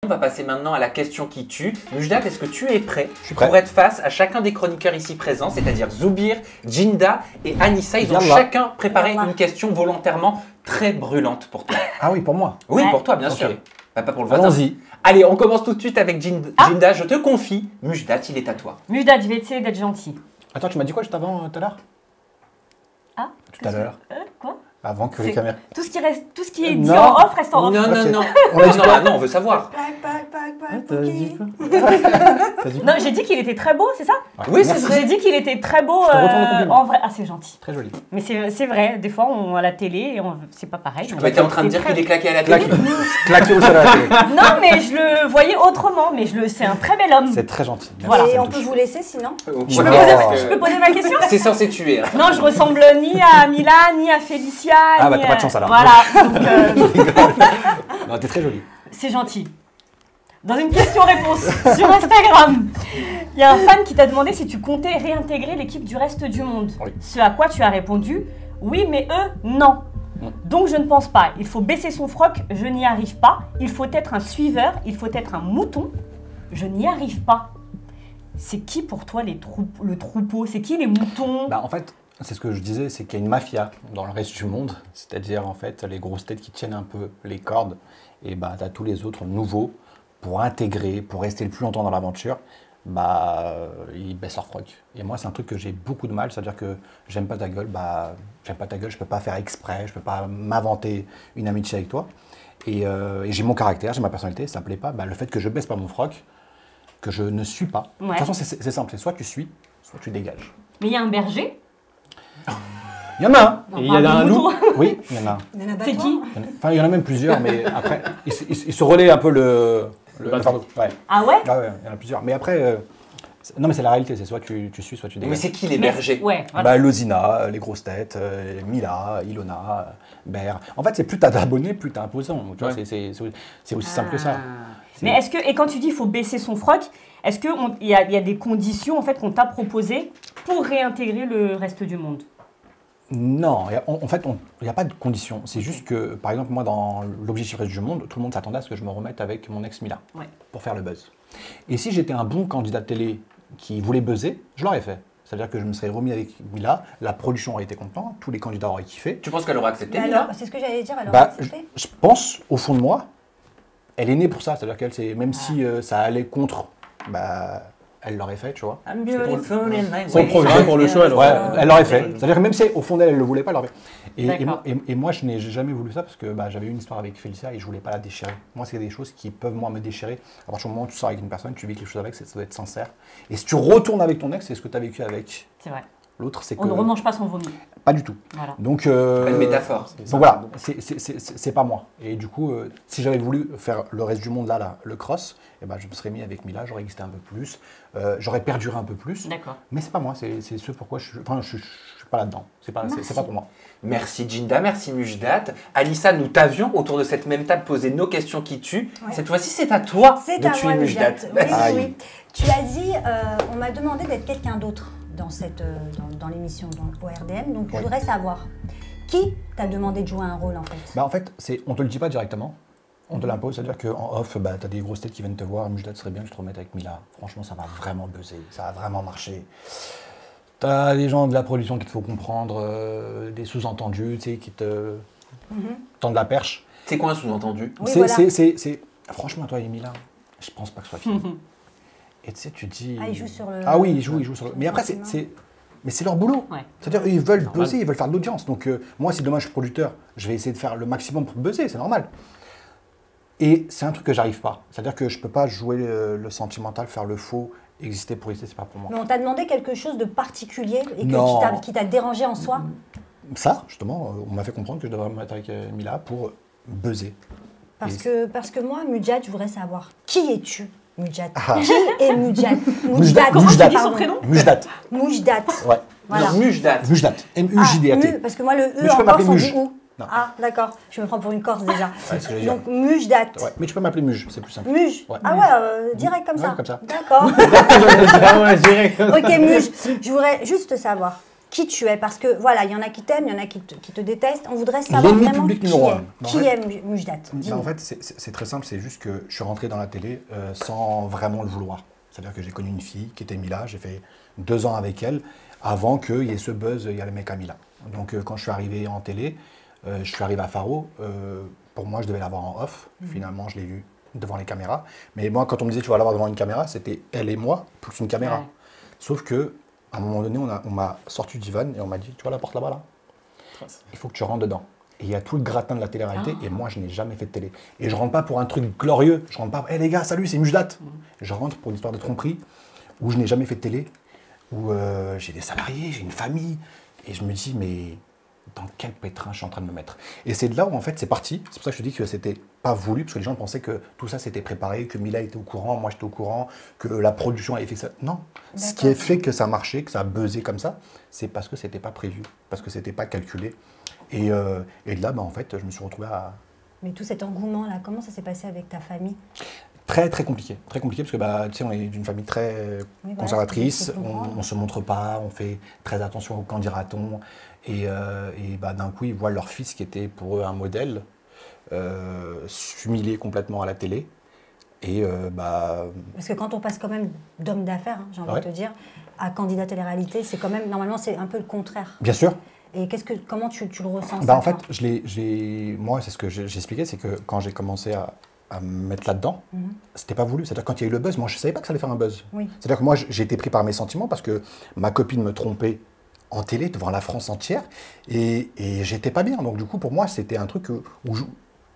On va passer maintenant à la question qui tue. Mujdat, est-ce que tu es prêt prêt. pour être face à chacun des chroniqueurs ici présents, c'est-à-dire Zoubir, Djinda et Anissa. Ils ont chacun préparé une question volontairement très brûlante pour toi. Ah oui, pour moi. Oui, pour toi, bien sûr. Bah, pas pour le voisin. Allons-y. Allez, on commence tout de suite avec Djinda. Je te confie, Mujdat, il est à toi. Mujdat, je vais essayer d'être gentil. Attends, tu m'as dit quoi juste avant, tout à l'heure? Ah, tout à l'heure. Quoi? Avant que les caméras... Tout ce qui est dit en off reste en off. Non, non, non. On a dit non, on veut savoir. T'as dit quoi? Non, j'ai dit qu'il était très beau, c'est ça? Oui, c'est vrai. J'ai dit qu'il était très beau Je te retourne le compliment. en vrai. Ah, c'est gentil. Très joli. Mais c'est vrai, des fois, on à la télé, et c'est pas pareil. Tu étais en train de dire qu'il est claqué à la télé. Claqué au sol à la télé. Non, mais je le voyais autrement, mais c'est un très bel homme. C'est très gentil. Merci, Voilà. Et on peut vous laisser sinon? Je peux poser ma question? C'est censé tuer. Hein. Non, je ressemble ni à Mila, ni à Félicia. Ah bah ni t'as pas de chance alors. Voilà, donc Non, t'es très jolie. c'est gentil. Dans une question-réponse sur Instagram, il y a un fan qui t'a demandé si tu comptais réintégrer l'équipe du reste du monde. Oui. Ce à quoi tu as répondu « Oui, mais eux, non ». Donc je ne pense pas. Il faut baisser son froc, je n'y arrive pas. Il faut être un suiveur, il faut être un mouton. Je n'y arrive pas. C'est qui pour toi le troupeau? C'est qui les moutons? Bah en fait, c'est ce que je disais, c'est qu'il y a une mafia dans le reste du monde. C'est-à-dire en fait les grosses têtes qui tiennent un peu les cordes. Et bah t'as tous les autres nouveaux pour intégrer, pour rester le plus longtemps dans l'aventure. Bah ils baissent leur froc. Et moi c'est un truc que j'ai beaucoup de mal, c'est-à-dire que j'aime pas ta gueule, bah j'aime pas ta gueule, je peux pas faire exprès, je peux pas m'inventer une amitié avec toi. Et j'ai mon caractère, j'ai ma personnalité, ça me plaît pas. Bah, le fait que je baisse pas mon froc, que je ne suis pas. Ouais. De toute façon c'est simple, c'est soit tu suis, soit tu dégages. Mais il y a un berger. Il y en a un. On Et il y en a parle un de loup. mouton. Oui, il y en a un. C'est qui? Enfin, il y en a même plusieurs, mais après, ils se relaient un peu le fardeau. Ouais. Ah ouais? Ah ouais, il y en a plusieurs. Mais après, non, mais c'est la réalité, c'est soit tu suis, soit tu Mais dégages. c'est qui les bergers? Ouais, voilà. Bah, Lozina, les grosses têtes, Mila, Ilona, Ber. En fait, c'est plus t'as d'abonnés, plus t'es imposant. Tu vois, c'est aussi simple que ça. Mais est-ce que, et quand tu dis qu'il faut baisser son froc, est-ce qu'il y a des conditions en fait, qu'on t'a proposées pour réintégrer le reste du monde? Non, en fait, il n'y a pas de condition. C'est juste que, par exemple, moi, dans l'objectif reste du monde, tout le monde s'attendait à ce que je me remette avec mon ex Mila pour faire le buzz. Et si j'étais un bon candidat de télé qui voulait buzzer, je l'aurais fait. C'est-à-dire que je me serais remis avec Mila, la production aurait été contente, tous les candidats auraient kiffé. Tu penses qu'elle aura accepté? Alors, c'est ce que j'allais dire, elle aurait Bah, accepté. je pense, au fond de moi, elle est née pour ça. C'est-à-dire qu'elle, même si ça allait contre, bah, elle l'aurait fait, tu vois. I'm beautiful in my Son way. programme pour le show, Elle l'aurait fait. C'est-à-dire que même si au fond d'elle, elle ne le voulait pas, elle l'aurait fait. D'accord. Et moi, je n'ai jamais voulu ça parce que bah, j'avais eu une histoire avec Félicia et je ne voulais pas la déchirer. Moi, c'est des choses qui peuvent, moi, me déchirer. À partir du moment où tu sors avec une personne, tu vis quelque chose avec, ça doit être sincère. Et si tu retournes avec ton ex, c'est ce que tu as vécu avec C'est vrai. l'autre, c'est que... On ne remange pas son vomi. Pas du tout. Voilà. Donc, Belle métaphore. donc voilà, c'est pas moi. Et du coup, si j'avais voulu faire le reste du monde là, le cross, eh ben, je me serais mis avec Mila, j'aurais existé un peu plus, j'aurais perduré un peu plus. D'accord. Mais c'est pas moi, c'est ce pourquoi je suis pas là-dedans. C'est pas pour moi. Merci Djinda, merci Mujdat. Alissa, nous t'avions autour de cette même table posé nos questions qui tuent. Ouais. Cette fois-ci, c'est à toi C'est de à tuer moi, Mujdat. Oui, Aïe. oui. Tu as dit, on m'a demandé d'être quelqu'un d'autre dans l'émission, au RDM, donc je voudrais savoir, qui t'a demandé de jouer un rôle en fait? Bah, en fait, on te le dit pas directement, on te l'impose, c'est-à-dire qu'en off, bah, tu as des grosses têtes qui viennent te voir, Mujdat serait bien que je te remette avec Mila. Franchement, ça va vraiment buzzer, ça va vraiment marcher. Tu as des gens de la production qui te font comprendre, des sous-entendus, tu sais, qui te tendent la perche. C'est quoi un sous-entendu? Oui, voilà. Franchement, toi et Mila, je pense pas que ce soit fini. Et tu sais, tu dis... Ah, il joue sur le... Ah oui, il joue sur le... Mais après, c'est leur boulot. Ouais. C'est-à-dire, ils veulent buzzer, ils veulent faire de l'audience. Donc, moi, si demain je suis producteur, je vais essayer de faire le maximum pour buzzer, c'est normal. Et c'est un truc que j'arrive pas. C'est-à-dire que je peux pas jouer le sentimental, faire le faux, exister pour exister, c'est pas pour moi. Mais on t'a demandé quelque chose de particulier et Non. qui t'a dérangé en soi? Ça, justement, on m'a fait comprendre que je devrais me mettre avec Mila pour buzzer. Parce que moi, Mujdat, je voudrais savoir, qui es-tu, Mujdat? Ah. Qui est Mujdat? Comment tu dis son prénom? Mujdat. Mujdat. Ouais. Voilà. Non, Mujdat. Mujdat. M-U-J-D-A-T. Parce que moi, le Mais E tu peux en m'appeler Corse, on Muj. dit OU. Non. Ah, d'accord. Je me prends pour une Corse déjà. Ouais, c'est ce que j'allais dire. Donc, Mujdat. Ouais. Mais tu peux m'appeler Muj, c'est plus simple. Muj. Ouais. Ah ouais, direct comme ça. Ouais, comme ça. D'accord. Ah ouais, direct. Ok, Muj. Je voudrais juste savoir, qui tu es. Parce que voilà, il y en a qui t'aiment, il y en a qui te détestent. On voudrait savoir L'ennemi vraiment public numéro un. qui est Mujdat. En fait, c'est très simple, c'est juste que je suis rentré dans la télé sans vraiment le vouloir. C'est-à-dire que j'ai connu une fille qui était Mila, j'ai fait 2 ans avec elle, avant qu'il y ait ce buzz, il y a le mec à Mila. Donc quand je suis arrivé en télé, je suis arrivé à Faro, pour moi je devais l'avoir en off, finalement je l'ai eu devant les caméras. Mais moi quand on me disait tu vas l'avoir devant une caméra, c'était elle et moi, plus une caméra. Ouais. Sauf que à un moment donné, on m'a sorti du van et on m'a dit tu vois la porte là-bas là, il faut que tu rentres dedans. Et il y a tout le gratin de la télé-réalité, et moi, je n'ai jamais fait de télé. Et je rentre pas pour un truc glorieux, je rentre pas, hé les gars, salut, c'est Mujdat. Je rentre pour une histoire de tromperie, où je n'ai jamais fait de télé, où j'ai des salariés, j'ai une famille, et je me dis, mais dans quel pétrin je suis en train de me mettre? Et c'est de là où, en fait, c'est parti. C'est pour ça que je te dis que c'était pas voulu, parce que les gens pensaient que tout ça, c'était préparé, que Mila était au courant, moi, j'étais au courant, que la production avait fait ça. Non. Ce qui a fait que ça marchait, que ça a buzzé comme ça, c'est parce que c'était pas prévu, parce que c'était pas calculé. Et de là, en fait, je me suis retrouvé à... Mais tout cet engouement-là, comment ça s'est passé avec ta famille? Très compliqué, parce que tu sais, on est d'une famille très conservatrice, on ne se montre pas, on fait très attention au quand dira-t-on, et d'un coup ils voient leur fils qui était pour eux un modèle, s'humilier complètement à la télé, et Parce que quand on passe quand même d'homme d'affaires, j'ai envie de te dire, à candidat télé-réalité, c'est quand même, normalement c'est un peu le contraire. Bien sûr. Et comment tu le ressens En fait, moi c'est ce que j'ai expliqué, c'est que quand j'ai commencé à me mettre là-dedans, c'était pas voulu. C'est-à-dire quand il y a eu le buzz, moi je savais pas que ça allait faire un buzz. Oui. C'est-à-dire que moi j'ai été pris par mes sentiments parce que ma copine me trompait en télé devant la France entière et j'étais pas bien. Donc du coup pour moi c'était un truc où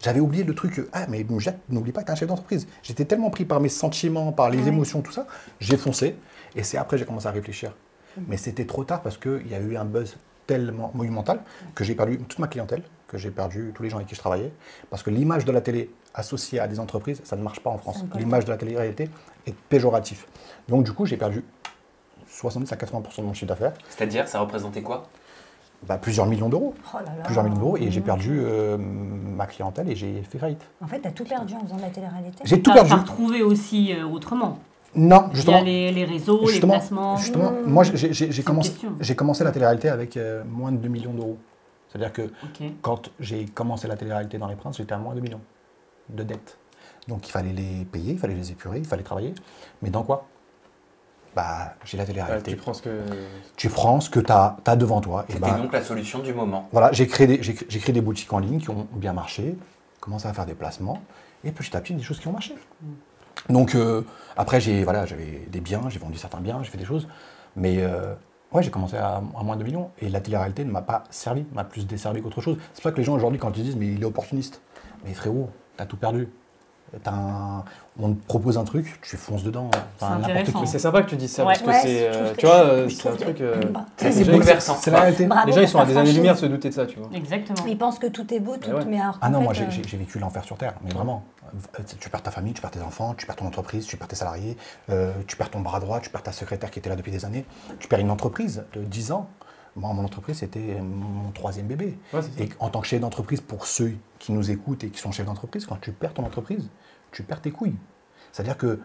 j'avais oublié le truc, mais Mujdat, n'oublie pas que t'es un chef d'entreprise. J'étais tellement pris par mes sentiments, par les émotions, tout ça, j'ai foncé et c'est après que j'ai commencé à réfléchir. Mais c'était trop tard parce qu'il y a eu un buzz tellement monumental que j'ai perdu toute ma clientèle, que j'ai perdu tous les gens avec qui je travaillais, parce que l'image de la télé associée à des entreprises, ça ne marche pas en France. L'image de la télé-réalité est péjorative. Donc du coup, j'ai perdu 70 à 80% de mon chiffre d'affaires. C'est-à-dire, ça représentait quoi? Plusieurs millions d'euros. Oh là là. Plusieurs millions d'euros, et j'ai perdu ma clientèle et j'ai fait faillite. En fait, tu as tout perdu en faisant de la télé-réalité. J'ai tout perdu. Tu as retrouvé aussi autrement. Non, justement. Il y a les réseaux, les placements. Justement, moi j'ai commencé la télé-réalité avec moins de 2 millions d'euros. C'est-à-dire que quand j'ai commencé la télé-réalité dans Les Princes, j'étais à moins de 2 millions de dettes. Donc il fallait les payer, il fallait les épurer, il fallait travailler. Mais dans quoi? J'ai la télé-réalité. Tu prends ce que tu as devant toi. C'était donc la solution du moment. Voilà, j'ai créé des boutiques en ligne qui ont bien marché, commencé à faire des placements, et petit à petit des choses qui ont marché. Donc après, j'avais des biens, j'ai vendu certains biens, j'ai fait des choses, mais j'ai commencé à moins de 2 millions, et la télé-réalité ne m'a pas servi, m'a plus desservi qu'autre chose. C'est pour ça que les gens aujourd'hui, quand ils disent, mais il est opportuniste, mais frérot, t'as tout perdu. On te propose un truc, tu fonces dedans. N'importe quoi. C'est sympa que tu dises ça, parce que c'est, tu vois, c'est un truc... c'est bouleversant. C'est la réalité. Les gens, ils sont à des années-lumière de se douter de ça, tu vois. Exactement. Ils pensent que tout est beau, tout est meilleur. Ah non, moi j'ai vécu l'enfer sur Terre, mais vraiment. Tu perds ta famille, tu perds tes enfants, tu perds ton entreprise, tu perds tes salariés, tu perds ton bras droit, tu perds ta secrétaire qui était là depuis des années, tu perds une entreprise de 10 ans. Moi, mon entreprise, c'était mon 3e bébé. Et en tant que chef d'entreprise, pour ceux qui nous écoutent et qui sont chefs d'entreprise, quand tu perds ton entreprise, tu perds tes couilles. C'est-à-dire que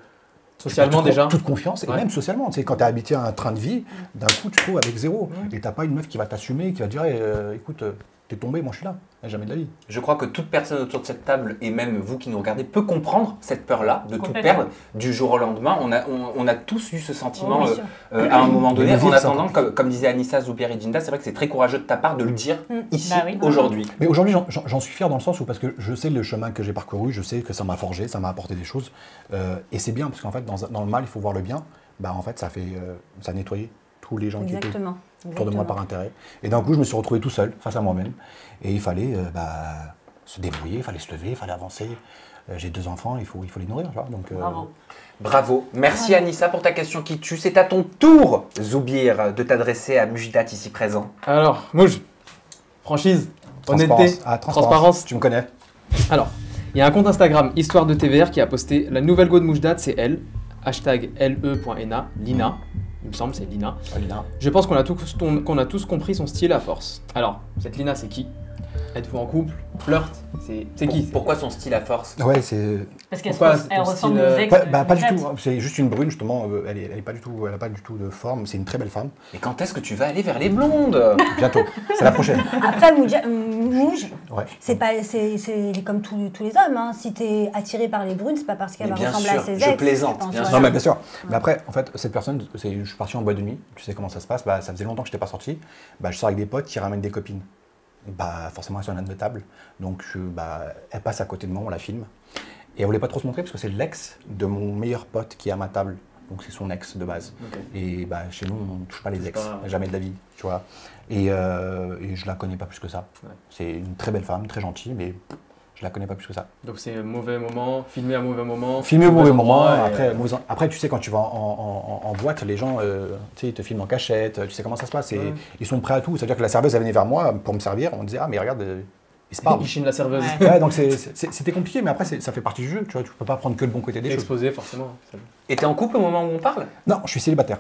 socialement déjà, toute confiance, et même socialement. Tu sais, quand tu es habitué à un train de vie, d'un coup, tu te trouves avec zéro. Et tu n'as pas une meuf qui va t'assumer, qui va te dire écoute, t'es tombé, moi je suis là. Jamais de la vie. Je crois que toute personne autour de cette table, et même vous qui nous regardez, peut comprendre cette peur-là de tout perdre du jour au lendemain. On a tous eu ce sentiment à un moment donné. En attendant, comme disait Anissa, Zoubier et Djinda, c'est vrai que c'est très courageux de ta part de le dire ici, aujourd'hui. Mais aujourd'hui, j'en suis fier dans le sens où, parce que je sais le chemin que j'ai parcouru, je sais que ça m'a forgé, ça m'a apporté des choses. Et c'est bien, parce qu'en fait, dans le mal, il faut voir le bien. En fait, ça a nettoyé tous les gens qui étaient autour de moi par intérêt. Et d'un coup, je me suis retrouvé tout seul, face à moi-même. Et il fallait se débrouiller, il fallait se lever, il fallait avancer. J'ai 2 enfants, il faut les nourrir. Donc, Bravo. Merci Anissa pour ta question qui tue. C'est à ton tour, Zoubir, de t'adresser à Mujdat ici présent. Alors, Mouj, franchise, honnêteté, transparence. Tu me connais. Alors, il y a un compte Instagram, Histoire de TVR, qui a posté la nouvelle go de Mujdat, c'est elle, #le.ena, Lina. Il me semble, c'est Lina. Lina. Je pense qu'on a tous compris son style à force. Alors, cette Lina, c'est qui? Êtes-vous en couple? Flirt? C'est qui? Pourquoi son style à force? Ouais, c'est. Parce qu'elle Pourquoi ressemble ton aux style, ex. Pas du tout. C'est juste une brune, justement. Elle n'a pas du tout de forme. C'est une très belle femme. Et quand est-ce que tu vas aller vers les blondes? Bientôt. C'est la prochaine. Après, Mouj, Ouais. c'est comme tous les hommes. Hein. Si tu es attiré par les brunes, c'est pas parce qu'elle va Mais bien ressembler sûr, à ses je ex. plaisante, pense, bien voilà. sûr. Non, mais bien sûr. Mais après, en fait, cette personne, je suis parti en boîte de nuit. Tu sais comment ça se passe. Ça faisait longtemps que je n'étais pas sorti. Je sors avec des potes qui ramènent des copines. Forcément, elles sont de table. Donc, elle passe à côté de moi, on la filme. Et elle voulait pas trop se montrer parce que c'est l'ex de mon meilleur pote qui est à ma table. Donc, c'est son ex de base. Okay. Et chez nous, on ne touche pas les ex. Jamais de la vie, tu vois. Et je la connais pas plus que ça. Ouais. C'est une très belle femme, très gentille, mais je la connais pas plus que ça. Donc, c'est un mauvais moment, filmer à mauvais moment. Filmer au mauvais moment. Après, tu sais, quand tu vas en boîte, les gens ils te filment en cachette. Tu sais comment ça se passe. Ils sont prêts à tout. C'est-à-dire que la serveuse, elle venait vers moi pour me servir. On disait, ah, mais regarde. Il chine la serveuse. Ouais, donc c'était compliqué, mais après, ça fait partie du jeu. Tu vois, tu peux pas prendre que le bon côté des choses. Exposé, forcément. Et t'es en couple au moment où on parle? Non, je suis célibataire.